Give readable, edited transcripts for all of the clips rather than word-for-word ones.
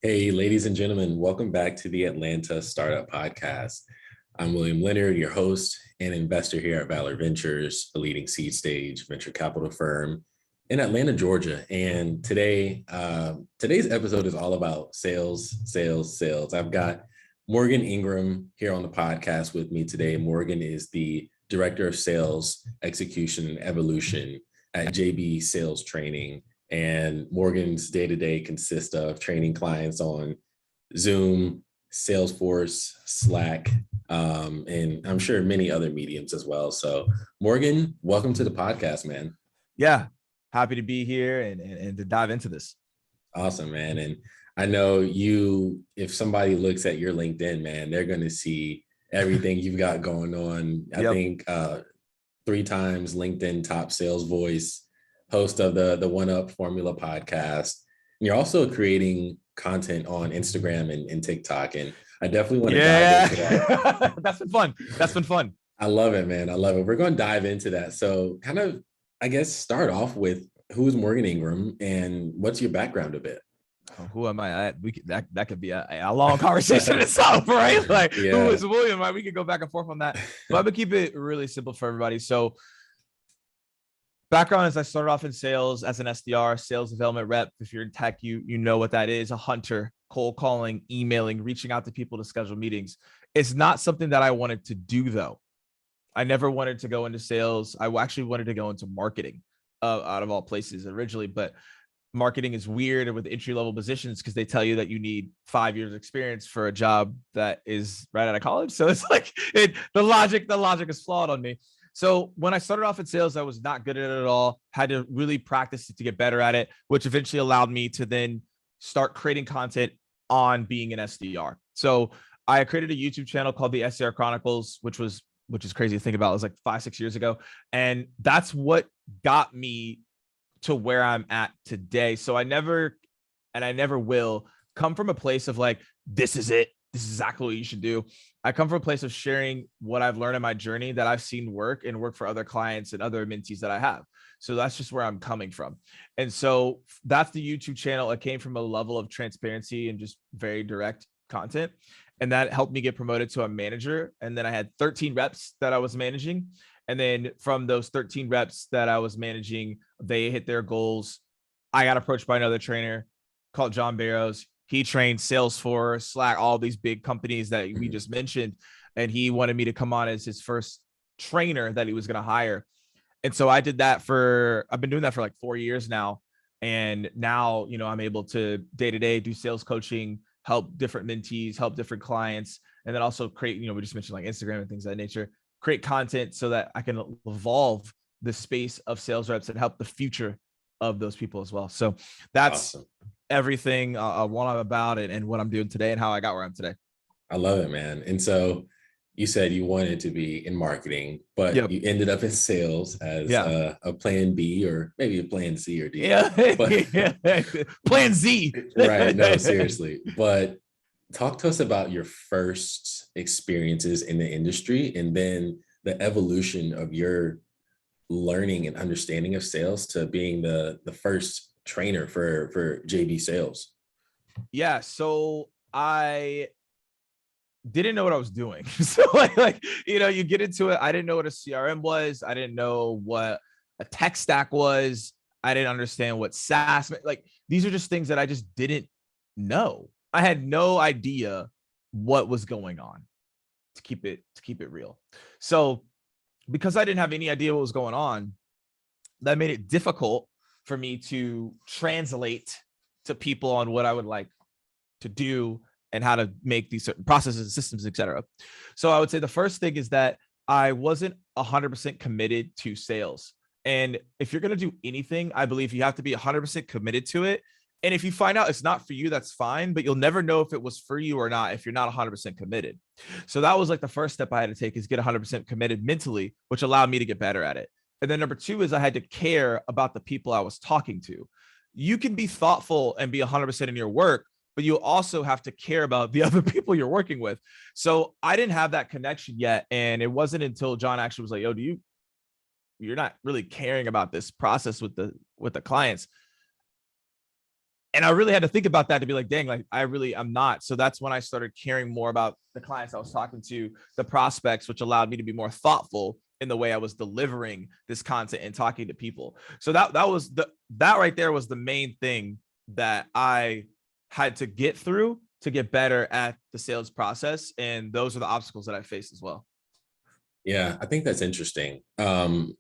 Hey, ladies and gentlemen, welcome back to the Atlanta Startup Podcast. I'm William Leonard, your host and investor here at Valor Ventures, a leading seed stage venture capital firm in Atlanta, Georgia. And today's episode is all about sales, sales, sales. I've got Morgan Ingram here on the podcast with me today. Morgan is the Director of Sales, Execution, and Evolution at JB Sales Training. And Morgan's day-to-day consists of training clients on Zoom, Salesforce, Slack, and I'm sure many other mediums as well. So Morgan, welcome to the podcast, man. Yeah, happy to be here and to dive into this. Awesome, man. And I know if somebody looks at your LinkedIn, man, they're going to see everything you've got going on. I think 3 times LinkedIn top sales voice, host of the One Up Formula podcast. And you're also creating content on Instagram and TikTok. And I definitely want to dive into that. That's been fun. I love it, man. I love it. We're going to dive into that. So kind of, I guess, start off with who's Morgan Ingram and what's your background a bit? Who am I? That could be a long conversation itself, right? Like, Who is William? Right? We could go back and forth on that. But I'm gonna keep it really simple for everybody. So background is I started off in sales as an SDR, sales development rep. If you're in tech, you know what that is, a hunter, cold calling, emailing, reaching out to people to schedule meetings. It's not something that I wanted to do, though. I never wanted to go into sales. I actually wanted to go into marketing out of all places originally, but marketing is weird with entry-level positions because they tell you that you need 5 years experience for a job that is right out of college. So it's like the logic is flawed on me. So when I started off in sales, I was not good at it at all. Had to really practice it to get better at it, which eventually allowed me to then start creating content on being an SDR. So I created a YouTube channel called the SR Chronicles, which is crazy to think about. It was like 5-6 years ago. And that's what got me to where I'm at today. So I never will come from a place of like, this is it. This is exactly what you should do. I come from a place of sharing what I've learned in my journey that I've seen work for other clients and other mentees that I have. So that's just where I'm coming from. And so that's the YouTube channel. It came from a level of transparency and just very direct content. And that helped me get promoted to a manager. And then I had 13 reps that I was managing. And then from those 13 reps that I was managing, they hit their goals. I got approached by another trainer called John Barrows. He trained Salesforce, Slack, all these big companies that we just mentioned. And he wanted me to come on as his first trainer that he was going to hire. And so I did that I've been doing that for like 4 years now. And now, I'm able to day-to-day do sales coaching, help different mentees, help different clients, and then also create, we just mentioned like Instagram and things of that nature, create content so that I can evolve the space of sales reps and help the future of those people as well. So that's awesome. Everything what I'm about and what I'm doing today and how I got where I'm today. I love it, man. And so you said you wanted to be in marketing, but you ended up in sales as a plan B or maybe a plan C or D. But plan Z. Right. No, seriously. But talk to us about your first experiences in the industry and then the evolution of your learning and understanding of sales to being the first trainer for JB Sales. Yeah. So I didn't know what I was doing. So like, you get into it. I didn't know what a CRM was. I didn't know what a tech stack was. I didn't understand what SaaS meant. Like, these are just things that I just didn't know. I had no idea what was going on, to keep it real. So because I didn't have any idea what was going on, that made it difficult for me to translate to people on what I would like to do and how to make these certain processes, systems, etc. So I would say the first thing is that I wasn't 100% committed to sales. And if you're going to do anything, I believe you have to be 100% committed to it. And if you find out it's not for you, that's fine, but you'll never know if it was for you or not if you're not 100% committed. So that was like the first step I had to take, is get 100% committed mentally, which allowed me to get better at it. And then number 2 is I had to care about the people I was talking to. You can be thoughtful and be 100% in your work, but you also have to care about the other people you're working with. So I didn't have that connection yet. And it wasn't until John actually was like, yo, you're not really caring about this process with the clients. And I really had to think about that to be like, dang, like I'm not. So that's when I started caring more about the clients I was talking to, the prospects, which allowed me to be more thoughtful in the way I was delivering this content and talking to people. So that right there was the main thing that I had to get through to get better at the sales process. And those are the obstacles that I faced as well. Yeah, I think that's interesting. Being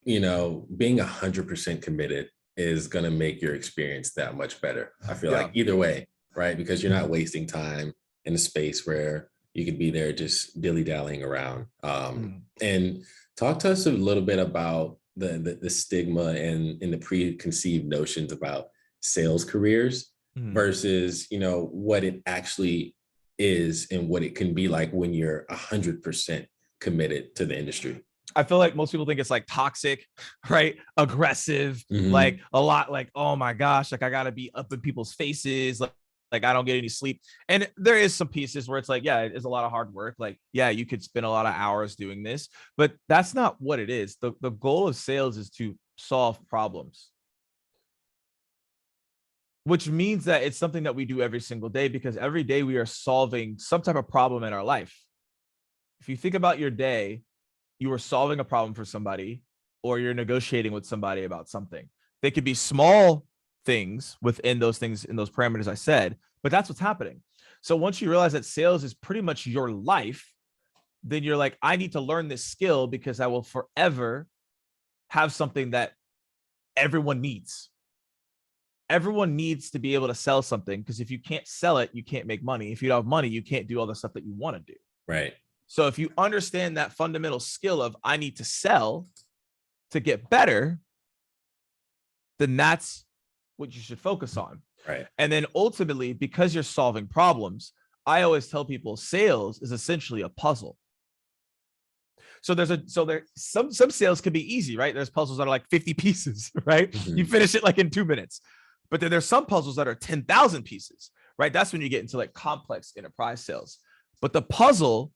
100% committed is going to make your experience that much better. I feel like either way, right? Because you're not wasting time in a space where you could be there just dilly-dallying around. And talk to us a little bit about the stigma and the preconceived notions about sales careers versus, what it actually is and what it can be like when you're 100% committed to the industry. I feel like most people think it's like toxic, right? Aggressive, like a lot, like, oh my gosh, like I gotta be up in people's faces, like I don't get any sleep. And there is some pieces where it's like, yeah, it is a lot of hard work. Like, yeah, you could spend a lot of hours doing this, but that's not what it is. The goal of sales is to solve problems, which means that it's something that we do every single day, because every day we are solving some type of problem in our life. If you think about your day, you are solving a problem for somebody, or you're negotiating with somebody about something. They could be small things within those things, in those parameters I said, but that's what's happening. So once you realize that sales is pretty much your life, then you're like, I need to learn this skill because I will forever have something that everyone needs. Everyone needs to be able to sell something, because if you can't sell it, you can't make money. If you don't have money, you can't do all the stuff that you want to do. Right. So if you understand that fundamental skill of I need to sell to get better, then that's what you should focus on. Right. And then ultimately, because you're solving problems, I always tell people sales is essentially a puzzle. So some sales can be easy, right? There's puzzles that are like 50 pieces, right? You finish it like in 2 minutes. But then there's some puzzles that are 10,000 pieces, right? That's when you get into like complex enterprise sales. But the puzzle,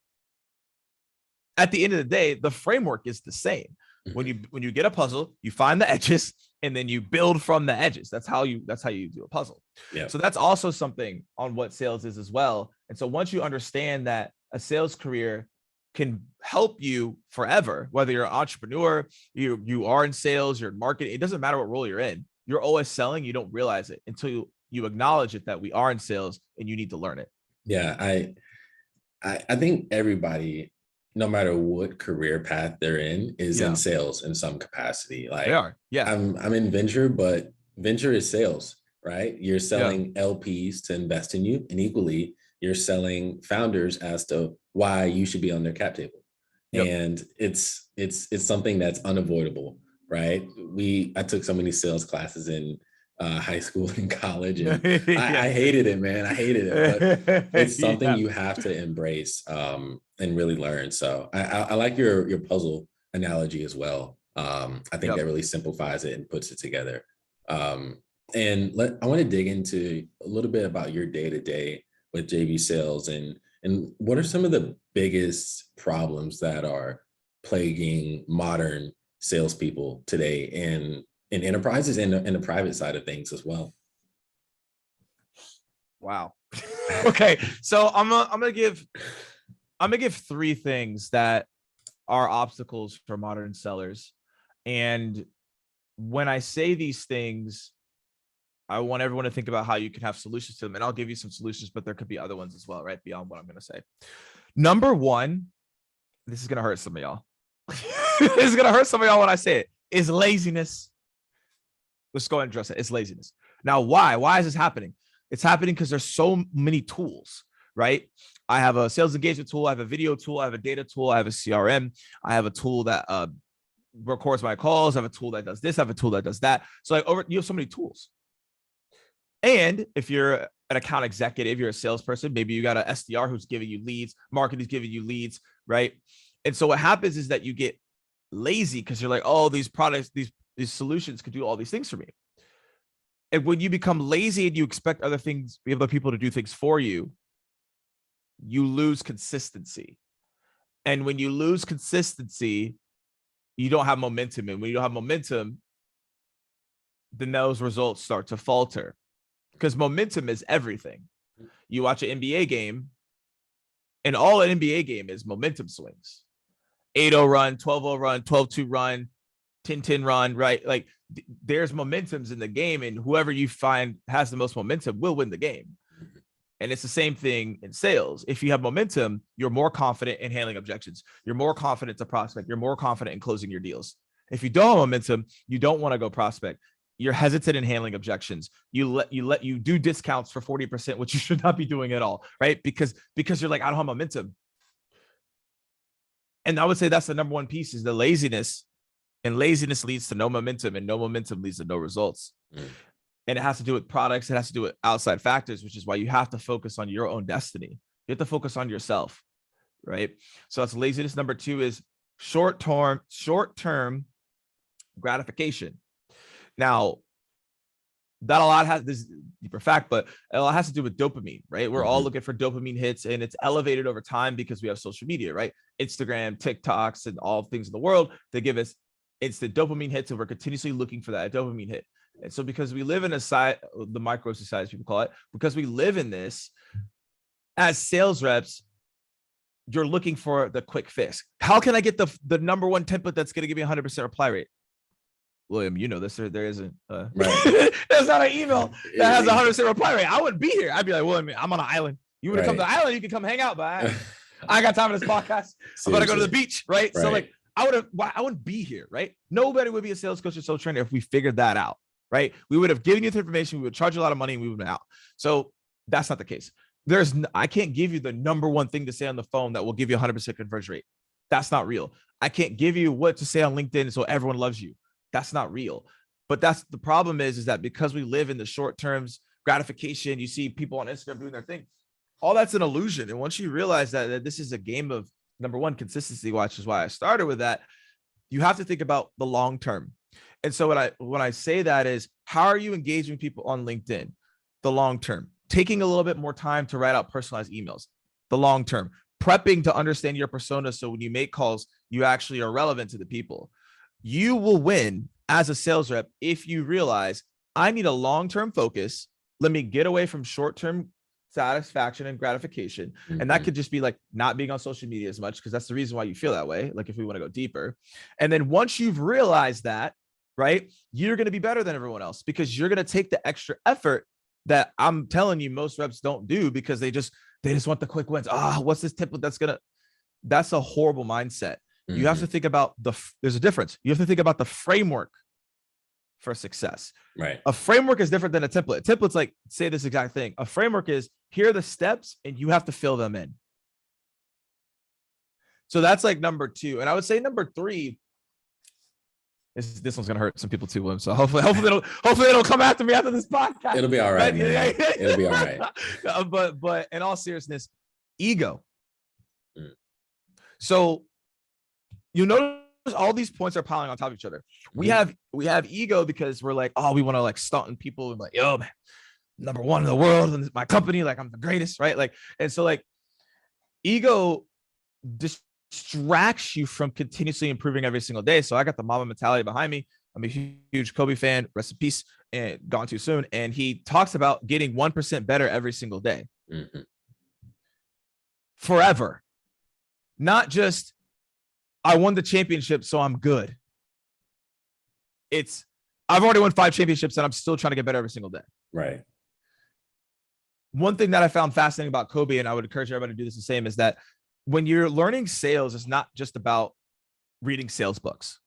at the end of the day, the framework is the same. When you get a puzzle, you find the edges and then you build from the edges. That's how you do a puzzle. Yeah. So that's also something on what sales is as well. And so once you understand that a sales career can help you forever, whether you're an entrepreneur, you are in sales, you're in marketing, it doesn't matter what role you're in. You're always selling. You don't realize it until you acknowledge it, that we are in sales and you need to learn it. Yeah, I think everybody, no matter what career path they're in, is in sales in some capacity. Like, they are. Yeah. I'm in venture, but venture is sales, right? You're selling LPs to invest in you, and equally you're selling founders as to why you should be on their cap table. And it's something that's unavoidable, right? I took so many sales classes in high school and college, and I hated it, man. I hated it, but it's something you have to embrace and really learn. So I like your puzzle analogy as well. I think that really simplifies it and puts it together. And I want to dig into a little bit about your day-to-day with JV Sales, and what are some of the biggest problems that are plaguing modern salespeople today in enterprises and the private side of things as well? Wow. Okay, so I'm gonna give 3 things that are obstacles for modern sellers. And when I say these things, I want everyone to think about how you can have solutions to them. And I'll give you some solutions, but there could be other ones as well, right? Beyond what I'm going to say. Number one, this is going to hurt some of y'all. This is going to hurt some of y'all when I say it, is laziness. Let's go ahead and address it. It's laziness. Now, why? Why is this happening? It's happening because there's so many tools, right? I have a sales engagement tool. I have a video tool. I have a data tool. I have a CRM. I have a tool that records my calls. I have a tool that does this. I have a tool that does that. So you have so many tools. And if you're an account executive, you're a salesperson, maybe you got an SDR who's giving you leads, marketing's giving you leads, right? And so what happens is that you get lazy because you're like, oh, these products, these solutions could do all these things for me. And when you become lazy and you expect other people to do things for you, you lose consistency. And when you lose consistency, you don't have momentum. And when you don't have momentum, then those results start to falter. because momentum is everything. You watch an NBA game, and all an NBA game is momentum swings. 8-0 run, 12-0 run, 12-2 run, 10-10 run, right? Like there's momentums in the game, and whoever you find has the most momentum will win the game. And it's the same thing in sales. If you have momentum, you're more confident in handling objections. You're more confident to prospect. You're more confident in closing your deals. If you don't have momentum, you don't want to go prospect. You're hesitant in handling objections. You do discounts for 40%, which you should not be doing at all, right? Because you're like, I don't have momentum. And I would say that's the number one piece is the laziness, and laziness leads to no momentum, and no momentum leads to no results. And it has to do with products. It has to do with outside factors, which is why you have to focus on your own destiny. You have to focus on yourself, right? So that's laziness. Number two is short-term gratification. Now, that a lot has this deeper fact, but a lot has to do with dopamine, right? We're all looking for dopamine hits, and it's elevated over time because we have social media, right? Instagram, TikToks, and all things in the world that give us instant dopamine hits, and we're continuously looking for that dopamine hit. And so because we live in the micro society, people call it, because we live in this, as sales reps, you're looking for the quick fix. How can I get the number one template that's going to give me 100% reply rate? William, you know this. There isn't. Right. There's not an email that has 100% reply rate. I wouldn't be here. I'd be like, William, I'm on an island. You want to come to the island? You can come hang out, but I got time for this podcast. I'm gonna go to the beach, right? So like, I wouldn't be here, right? Nobody would be a sales coach or sales trainer if we figured that out, right? We would have given you the information. We would charge you a lot of money, and we would have been out. So that's not the case. I can't give you the number one thing to say on the phone that will give you 100% conversion rate. That's not real. I can't give you what to say on LinkedIn so everyone loves you. That's not real. But that's the problem is that because we live in the short terms gratification, you see people on Instagram doing their thing. All that's an illusion. And once you realize that this is a game of, number one, consistency, which is why I started with that, you have to think about the long term. And so when I say that is, how are you engaging people on LinkedIn? The long term, taking a little bit more time to write out personalized emails. The long term, prepping to understand your persona, so when you make calls, you actually are relevant to the people. You will win as a sales rep if you realize, I need a long-term focus. Let me get away from short-term satisfaction and gratification. And that could just be like not being on social media as much, because that's the reason why you feel that way. Like if we want to go deeper. And then once you've realized that, right, you're going to be better than everyone else, because you're going to take the extra effort that I'm telling you most reps don't do, because they just want the quick wins. What's this template that's a horrible mindset. You have to think about there's a difference. You have to think about the framework for success. Right. A framework is different than a template. A template's like, say this exact thing. A framework is, here are the steps and you have to fill them in. So that's like number two. And I would say number three, this one's gonna hurt some people too, William. So hopefully it'll come after me after this podcast. It'll be all right, man. It'll be all right. But in all seriousness, ego. So you notice all these points are piling on top of each other. We have ego because we're like, we want to like stunt on people and like, yo, man, number one in the world and my company, like I'm the greatest, right? Like, and so like ego distracts you from continuously improving every single day. So I got the Mamba mentality behind me. I'm a huge Kobe fan, rest in peace, and gone too soon. And he talks about getting 1% better every single day. Forever. Not just, I won the championship, so I'm good. I've already won 5 championships and I'm still trying to get better every single day. Right. One thing that I found fascinating about Kobe, and I would encourage everybody to do this the same, is that when you're learning sales, it's not just about reading sales books.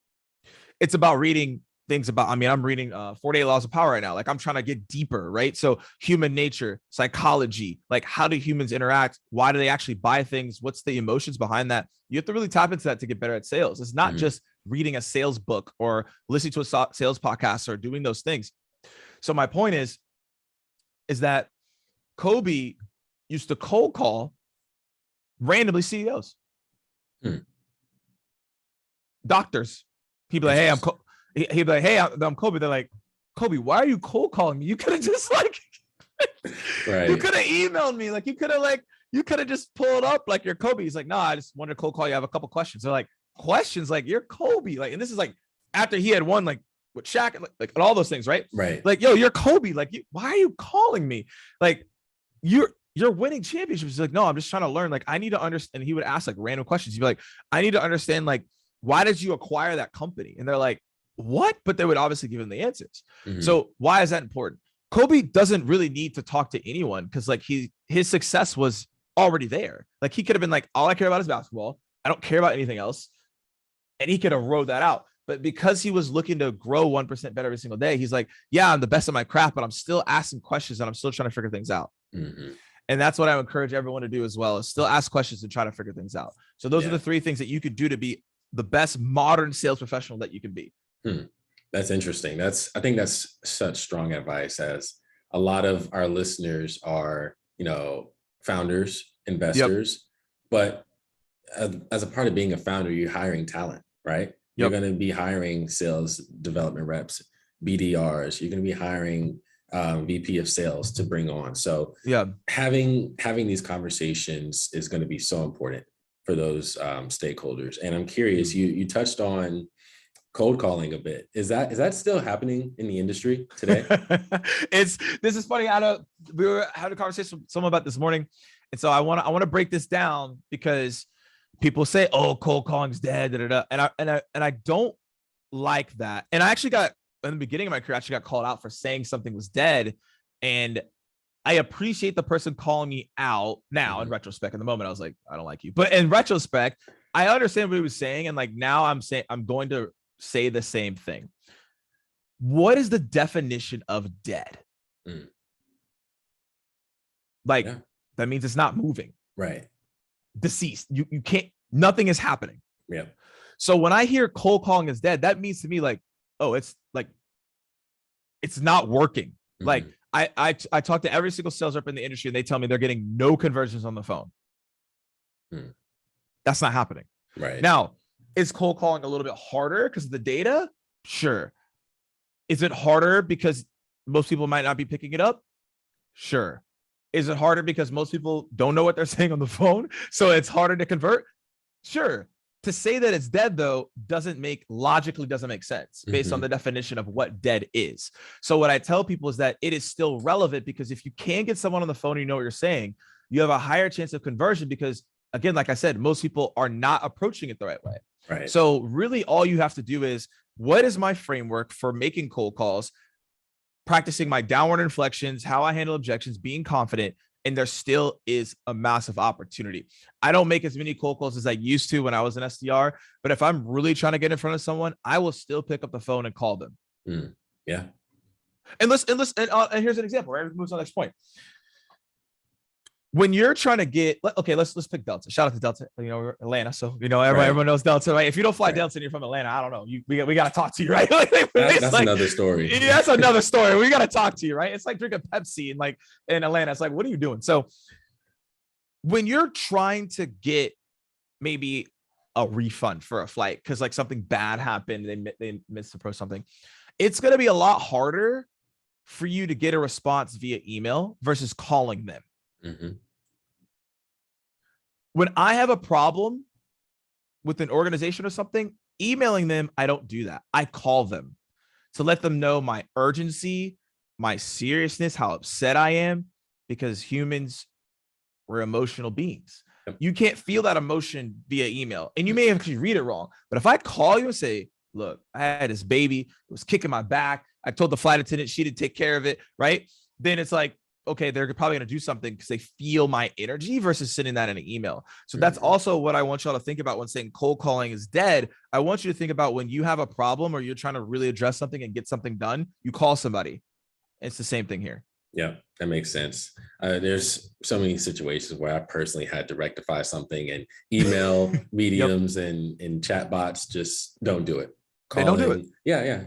It's about reading things about, I'm reading 48 Laws of Power right now. Like I'm trying to get deeper, right? So human nature, psychology, like how do humans interact? Why do they actually buy things? What's the emotions behind that? You have to really tap into that to get better at sales. It's not just reading a sales book or listening to a sales podcast or doing those things. So my point is that Kobe used to cold call randomly CEOs, doctors. He'd be like, hey, I'm Kobe. They're like, Kobe, why are you cold calling me? You could have just like, right. You could have emailed me. Like you could have just pulled up like you're Kobe. He's like, no, I just wanted to cold call you. I have a couple questions. They're like, questions? Like you're Kobe. Like, and this is like after he had won like with Shaq, and all those things, right? Right. Like, yo, you're Kobe. Like, why are you calling me? Like, you're winning championships. He's like, no, I'm just trying to learn. Like, I need to understand. And he would ask like random questions. He'd be like, I need to understand, like, why did you acquire that company? And they're like, what? But they would obviously give him the answers. So why is that important? Kobe doesn't really need to talk to anyone because like his success was already there. Like, he could have been like, all I care about is basketball. I don't care about anything else. And he could have rode that out. But because he was looking to grow 1% better every single day, he's like, yeah, I'm the best at my craft, but I'm still asking questions and I'm still trying to figure things out. And that's what I encourage everyone to do as well, is still ask questions and try to figure things out. So those are the 3 things that you could do to be the best modern sales professional that you can be. That's interesting. I think that's such strong advice, as a lot of our listeners are, founders, investors, but as a part of being a founder, you're hiring talent, right? You're going to be hiring sales development reps, BDRs. You're going to be hiring VP of sales to bring on. So having these conversations is going to be so important for those stakeholders. And I'm curious, you touched on cold calling a bit. Is that still happening in the industry today? This is funny. We were having a conversation with someone about this morning. And so I want to break this down, because people say, oh, cold calling's dead. And I don't like that. And I actually got, in the beginning of my career, I actually got called out for saying something was dead. And I appreciate the person calling me out now in retrospect. In the moment, I was like, I don't like you. But in retrospect, I understand what he was saying. And like, now I'm going to say the same thing. What is the definition of dead? Like, that means it's not moving. Right. Deceased. You can't, nothing is happening. Yeah. So when I hear cold calling is dead, that means to me like, oh, it's like, it's not working. Like, I talk to every single sales rep in the industry and they tell me they're getting no conversions on the phone. That's not happening. Right. Now, is cold calling a little bit harder because of the data? Sure. Is it harder because most people might not be picking it up? Sure. Is it harder because most people don't know what they're saying on the phone, so it's harder to convert? Sure. To say that it's dead, though, doesn't make sense based on the definition of what dead is. So what I tell people is that it is still relevant, because if you can get someone on the phone and you know what you're saying, you have a higher chance of conversion, because, again, like I said, most people are not approaching it the right way. Right. So really all you have to do is, what is my framework for making cold calls, practicing my downward inflections, how I handle objections, being confident, and there still is a massive opportunity. I don't make as many cold calls as I used to when I was an SDR, but if I'm really trying to get in front of someone, I will still pick up the phone and call them. Yeah. And here's an example, right? Move to the next point. When you're trying to get, okay, let's pick Delta. Shout out to Delta, we're Atlanta. So, everyone knows Delta, right? If you don't fly Delta and you're from Atlanta, I don't know. We got to talk to you, right? That's like, another story. Yeah, that's another story. We got to talk to you, right? It's like drinking Pepsi in Atlanta. It's like, what are you doing? So when you're trying to get maybe a refund for a flight because like something bad happened, they missed approach something, it's going to be a lot harder for you to get a response via email versus calling them. When I have a problem with an organization or something, emailing them, I don't do that. I call them to let them know my urgency, my seriousness, how upset I am, because humans, we're emotional beings. You can't feel that emotion via email, and you may actually read it wrong. But if I call you and say, look, I had this baby, it was kicking my back, I told the flight attendant she didn't take care of it, right? Then it's like, okay, they're probably going to do something because they feel my energy versus sending that in an email. So that's also what I want y'all to think about when saying cold calling is dead. I want you to think about when you have a problem or you're trying to really address something and get something done, you call somebody. It's the same thing here. Yeah, that makes sense. There's so many situations where I personally had to rectify something, and email mediums and chat bots just don't do it. They don't do it. Yeah.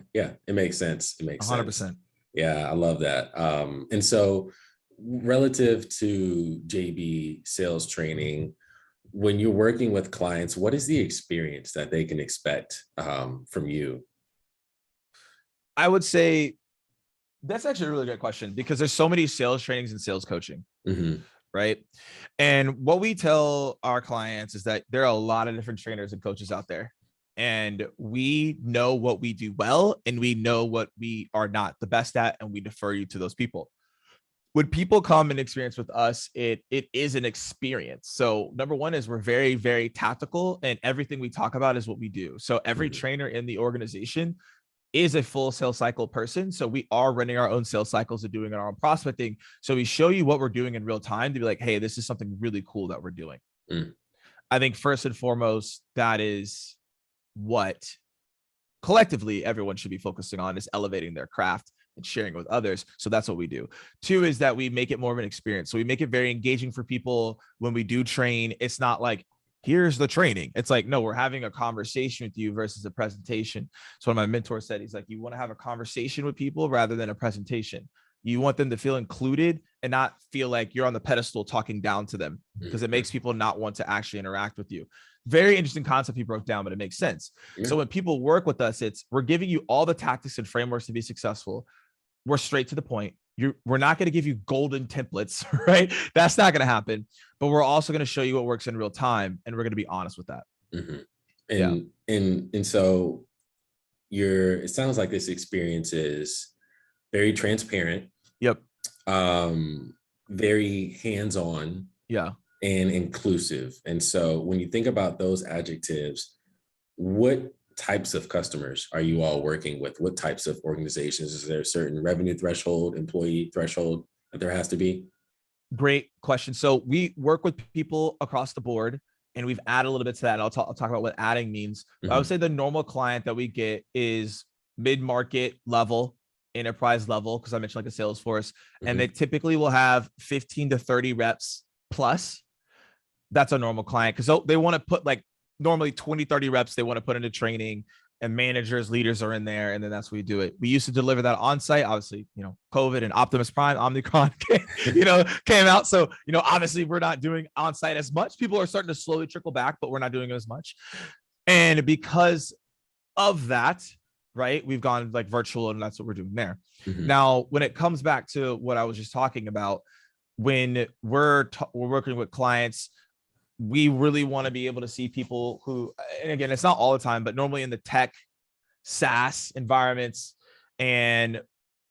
It makes sense. It makes 100%. Sense. Yeah, I love that. And so relative to JB sales training, when you're working with clients, what is the experience that they can expect from you? I would say that's actually a really good question, because there's so many sales trainings and sales coaching, right? And what we tell our clients is that there are a lot of different trainers and coaches out there. and we know what we do well, and we know what we are not the best at, and we defer you to those people. When people come and experience with us, it is an experience. So number one is we're very, very tactical, and everything we talk about is what we do. So every trainer in the organization is a full sales cycle person. So we are running our own sales cycles and doing our own prospecting. So we show you what we're doing in real time to be like, hey, this is something really cool that we're doing. I think first and foremost, that is what collectively everyone should be focusing on, is elevating their craft and sharing it with others. So that's what we do. Two is that we make it more of an experience. So we make it very engaging for people when we do train. It's not like, here's the training. It's like, no, we're having a conversation with you versus a presentation. So one of my mentors said, he's like, you want to have a conversation with people rather than a presentation. You want them to feel included and not feel like you're on the pedestal talking down to them, because it makes people not want to actually interact with you. Very interesting concept he broke down, but it makes sense. So when people work with us, we're giving you all the tactics and frameworks to be successful. We're straight to the point. We're not going to give you golden templates, right? That's not going to happen. But we're also going to show you what works in real time, and we're going to be honest with that. And so it sounds like this experience is very transparent. Yep. Very hands-on. Yeah. And inclusive. And so when you think about those adjectives, what types of customers are you all working with? What types of organizations? Is there a certain revenue threshold, employee threshold that there has to be? Great question. So we work with people across the board, and we've added a little bit to that. And I'll talk about what adding means. I would say the normal client that we get is mid-market level, enterprise level, because I mentioned like a Salesforce, and they typically will have 15 to 30 reps plus. That's a normal client, because they want to put like normally 20, 30 reps they want to put into training, and managers, leaders are in there. And then that's where we do it. We used to deliver that on site. Obviously, COVID and Optimus Prime, Omicron, came out. So, obviously we're not doing on site as much. People are starting to slowly trickle back, but we're not doing it as much. And because of that, right, we've gone like virtual, and that's what we're doing there. Now, when it comes back to what I was just talking about, when we're working with clients, we really want to be able to see people who, and again, it's not all the time, but normally in the tech SaaS environments, and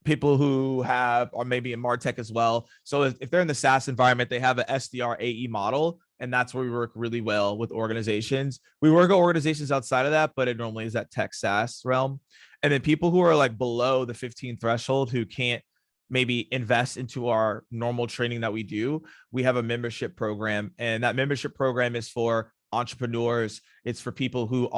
people who are maybe in MarTech as well. So if they're in the SaaS environment, they have an SDR AE model, and that's where we work really well with organizations. We work with organizations outside of that, but it normally is that tech SaaS realm. And then people who are like below the 15 threshold, who can't maybe invest into our normal training that we do, we have a membership program, and that membership program is for entrepreneurs. It's for people who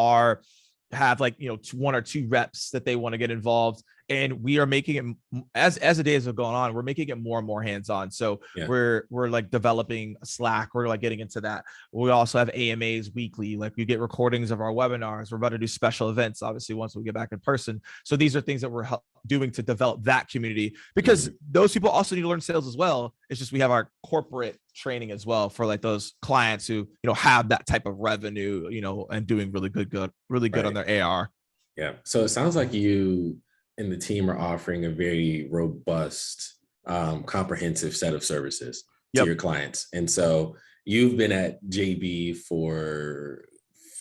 have like, 1 or 2 reps that they want to get involved. And we are making it, as the days are going on, we're making it more and more hands-on. So we're like developing Slack. We're like getting into that. We also have AMAs weekly. Like we get recordings of our webinars. We're about to do special events, obviously, once we get back in person. So these are things that we're doing to develop that community, because those people also need to learn sales as well. It's just we have our corporate training as well for like those clients who have that type of revenue, and doing really good on their AR. Yeah. So it sounds like you and the team are offering a very robust, comprehensive set of services to your clients. And so you've been at JB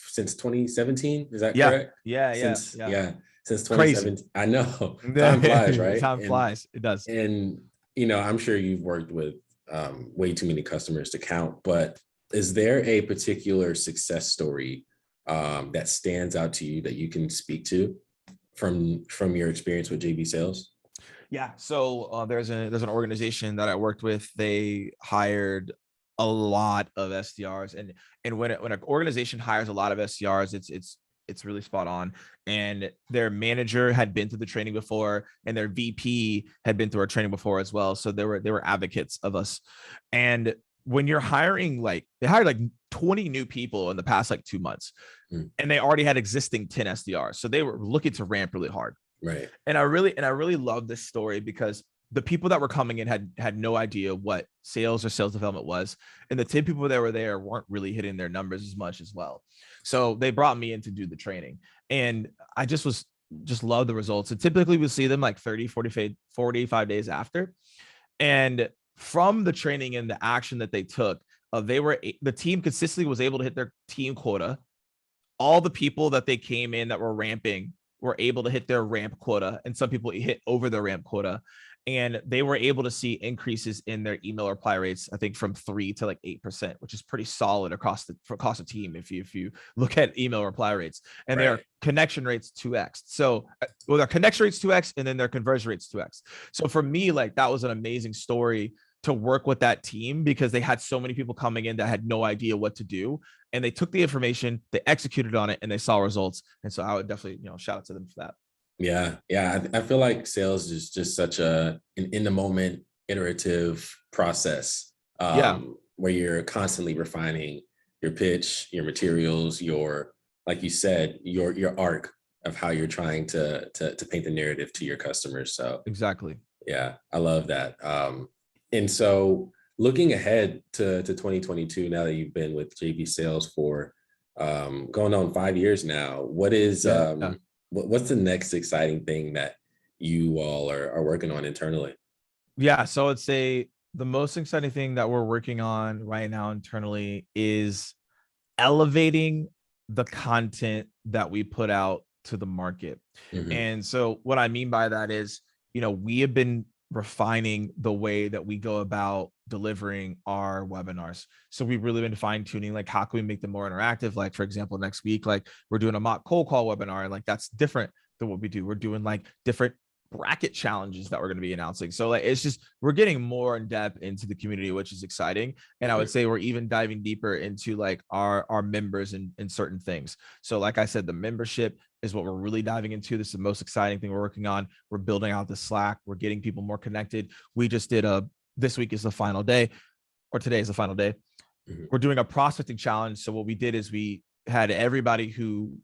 since 2017. Is that correct? Yeah. Since 2017. Crazy. I know. Time flies, right? Time flies. It does. And, I'm sure you've worked with way too many customers to count, but is there a particular success story that stands out to you that you can speak to from your experience with JB Sales? Yeah. So there's an organization that I worked with. They hired a lot of SDRs, and when an organization hires a lot of SDRs, it's really spot on. And their manager had been through the training before, and their VP had been through our training before as well. So they were advocates of us. And when you're hiring, they hired like 20 new people in the past 2 months, and they already had existing 10 SDRs. So they were looking to ramp really hard. Right. And I really love this story, because the people that were coming in had no idea what sales or sales development was. And the 10 people that were there weren't really hitting their numbers as much as well. So they brought me in to do the training, and I just love the results. And typically we see them like 30, 45 days after. And from the training and the action that they took, the team consistently was able to hit their team quota all the people that they came in that were ramping were able to hit their ramp quota, and some people hit over their ramp quota, and they were able to see increases in their email reply rates, I think from 3 to like 8%, which is pretty solid across the team if you look at email reply rates. And their connection rates 2x. So well, their connection rates 2x, and then their conversion rates 2x. So for me, like, that was an amazing story to work with that team, because they had so many people coming in that had no idea what to do, and they took the information, they executed on it, and they saw results. And so I would definitely, shout out to them for that. Yeah. I feel like sales is just such an in the moment iterative process, where you're constantly refining your pitch, your materials, like you said, your arc of how you're trying to paint the narrative to your customers. So exactly. Yeah, I love that. And so looking ahead to 2022, now that you've been with JV Sales for going on 5 years now, what's the next exciting thing that you all are working on internally? Yeah, so I'd say the most exciting thing that we're working on right now internally is elevating the content that we put out to the market. And so what I mean by that is, we have been refining the way that we go about delivering our webinars. So we've really been fine tuning, like, how can we make them more interactive? Like, for example, next week, like, we're doing a mock cold call webinar, and like, that's different than what we do. We're doing like different bracket challenges that we're going to be announcing. So like, it's just, we're getting more in depth into the community, which is exciting. And I would say we're even diving deeper into like our members in certain things. So like I said, the membership is what we're really diving into. This is the most exciting thing we're working on. We're building out the Slack. We're getting people more connected. We just did this week is the final day, or today is the final day. We're doing a prospecting challenge. So what we did is we had everybody who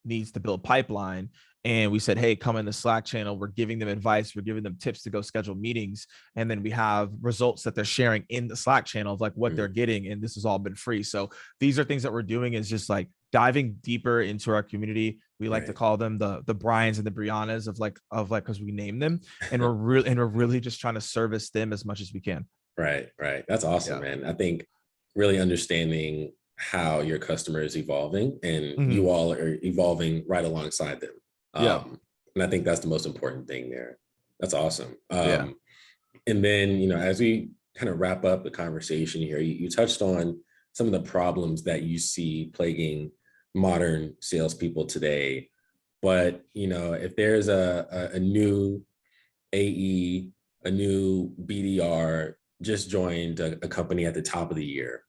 needs to build pipeline, and we said, hey, come in the Slack channel. We're giving them advice. We're giving them tips to go schedule meetings. And then we have results that they're sharing in the Slack channel of like what they're getting. And this has all been free. So these are things that we're doing, is just like diving deeper into our community. We like to call them the Brians and the Briannas of like, cause we name them, and we're really just trying to service them as much as we can. Right. That's awesome, man. I think really understanding how your customer is evolving, and you all are evolving right alongside them. And I think that's the most important thing there. That's awesome. And then, as we kind of wrap up the conversation here, you touched on some of the problems that you see plaguing modern salespeople today. But, if there's a new AE, a new BDR just joined a company at the top of the year,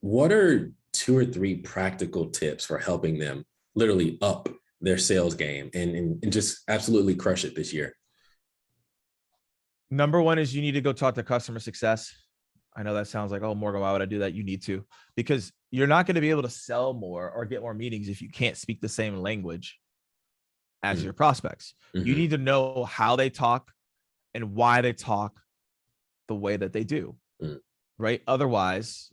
what are 2 or 3 practical tips for helping them literally up their sales game and just absolutely crush it this year? Number one is you need to go talk to customer success. I know that sounds like, oh, Morgan, why would I do that? You need to, because you're not going to be able to sell more or get more meetings if you can't speak the same language as your prospects. You need to know how they talk and why they talk the way that they do, right? Otherwise,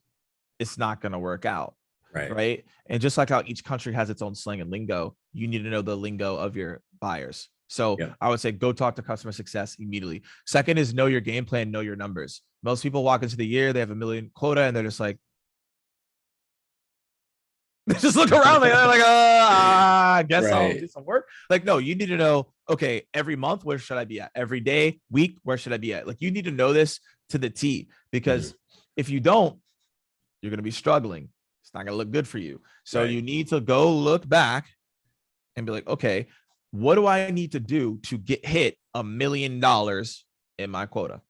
it's not going to work out. Right. And just like how each country has its own slang and lingo, you need to know the lingo of your buyers. So I would say go talk to customer success immediately. Second is know your game plan, know your numbers. Most people walk into the year, they have 1 million quota, and they're just like, they just look around like, I guess I'll do some work. Like, no, you need to know, okay, every month, where should I be at? Every day, week, where should I be at? Like, you need to know this to the T, because if you don't, you're going to be struggling. It's not going to look good for you. So you need to go look back and be like, okay, what do I need to do to hit $1 million in my quota?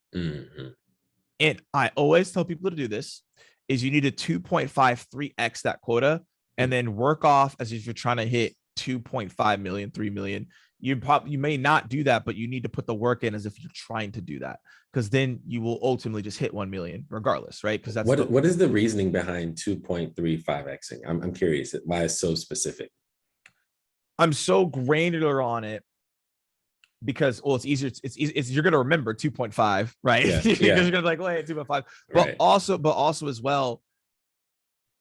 And I always tell people to do this, is you need to 2.53x that quota, and then work off as if you're trying to hit 2.5 million, 3 million. You may not do that, but you need to put the work in as if you're trying to do that, because then you will ultimately just hit 1 million regardless, right? Because that's what is the reasoning behind 2.35xing? I'm curious why it's so specific. I'm so granular on it because, well, it's easier. It's you're gonna remember 2.5, right? Because you're gonna be like, wait, 2.5. But also as well,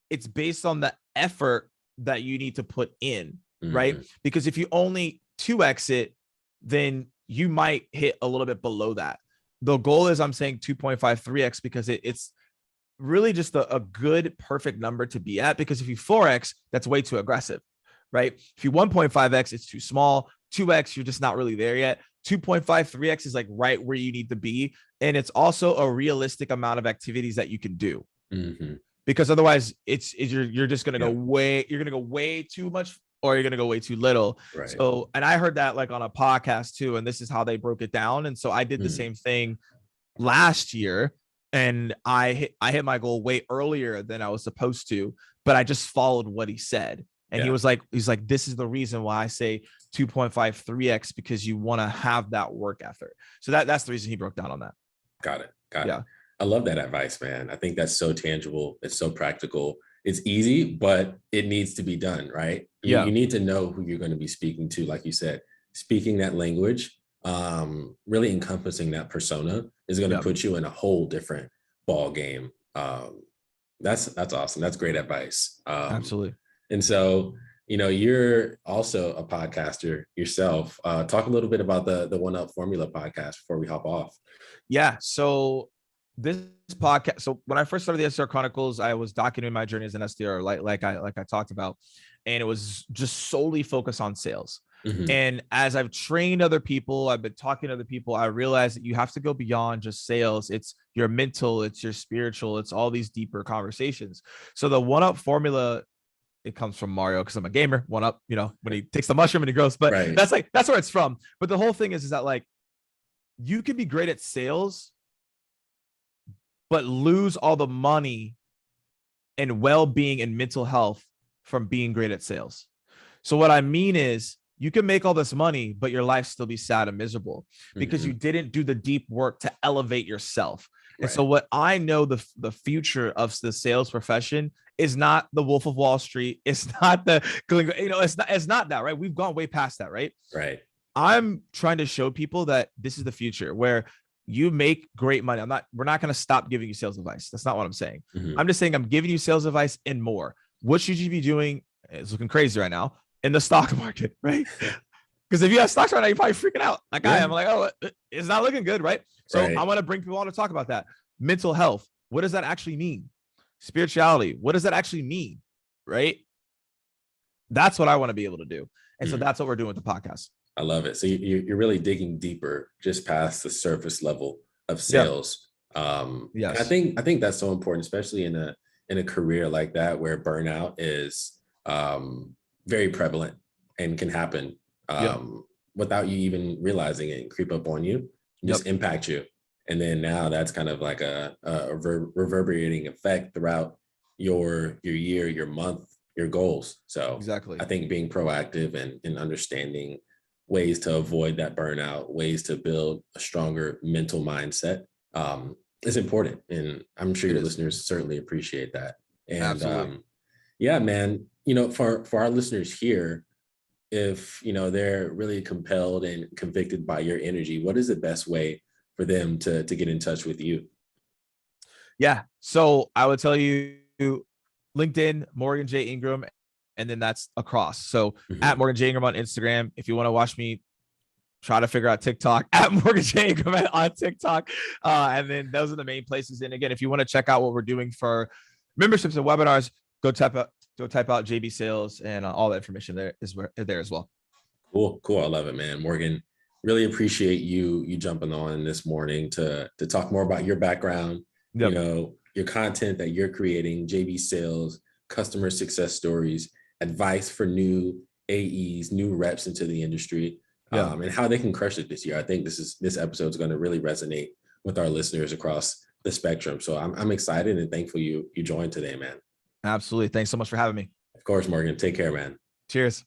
it's based on the effort that you need to put in, right? Because if you only 2x it, then you might hit a little bit below that. The goal is, I'm saying 2.53x because it's really just a good, perfect number to be at, because if you 4x, that's way too aggressive, right? If you 1.5x, it's too small. 2x, you're just not really there yet. 2.5, 3x is like right where you need to be. And it's also a realistic amount of activities that you can do. Mm-hmm. Because otherwise you're just going to you're going to go way too much, or you're going to go way too little. Right. So, and I heard that like on a podcast too, and this is how they broke it down. And so I did the same thing last year, and I hit my goal way earlier than I was supposed to, but I just followed what he said. And he's like, this is the reason why I say 2.5, 3x, because you want to have that work effort. So that's the reason he broke down on that. Got it. I love that advice, man. I think that's so tangible. It's so practical. It's easy, but it needs to be done, right? You need to know who you're going to be speaking to. Like you said, speaking that language, really encompassing that persona is going to put you in a whole different ball game. That's awesome. That's great advice. Absolutely. And so, you're also a podcaster yourself. Talk a little bit about the One Up Formula podcast before we hop off. Yeah. So this podcast. So when I first started the SR Chronicles, I was documenting my journey as an SDR, like I talked about, and it was just solely focused on sales. Mm-hmm. And as I've trained other people, I've been talking to other people, I realized that you have to go beyond just sales. It's your mental, it's your spiritual, it's all these deeper conversations. So the One Up Formula, it comes from Mario, because I'm a gamer. One Up, when he takes the mushroom and he grows, but that's where it's from. But the whole thing is that like, you can be great at sales, but lose all the money and well-being and mental health from being great at sales. So what I mean is, you can make all this money, but your life still be sad and miserable because you didn't do the deep work to elevate yourself. And so what I know, the future of the sales profession is not the Wolf of Wall Street. It's not it's not that, right? We've gone way past that, right? Right. I'm trying to show people that this is the future where you make great money. We're not going to stop giving you sales advice. That's not what I'm saying. I'm just saying I'm giving you sales advice and more. What should you be doing? It's looking crazy right now in the stock market, right? Because if you have stocks right now, you're probably freaking out. Like I am, like, oh, it's not looking good, right? So I want to bring people on to talk about that. Mental health. What does that actually mean? Spirituality. What does that actually mean? Right? That's what I want to be able to do. And so that's what we're doing with the podcast. I love it. So you're really digging deeper just past the surface level of sales. Yes. And I think that's so important, especially in a career like that, where burnout is very prevalent and can happen without you even realizing it and creep up on you, just impact you. And then now that's kind of like a reverberating effect throughout your year, your month, your goals. So exactly. I think being proactive and understanding ways to avoid that burnout, ways to build a stronger mental mindset is important. And I'm sure your listeners certainly appreciate that. And yeah, man, for our listeners here, if, they're really compelled and convicted by your energy, what is the best way for them to get in touch with you? Yeah. So I would tell you LinkedIn, Morgan J Ingram, and then that's across. So at Morgan J Ingram on Instagram. If you want to watch me try to figure out TikTok, at Morgan J Ingram on TikTok. And then those are the main places. And again, if you want to check out what we're doing for memberships and webinars, go type out JB Sales, and all the information there as well. Cool. I love it, man. Morgan, really appreciate you jumping on this morning to talk more about your background, your content that you're creating, JB Sales, customer success stories, advice for new AEs, new reps into the industry, and how they can crush it this year. I think this episode is going to really resonate with our listeners across the spectrum. So I'm excited and thankful you joined today, man. Absolutely. Thanks so much for having me. Of course, Morgan. Take care, man. Cheers.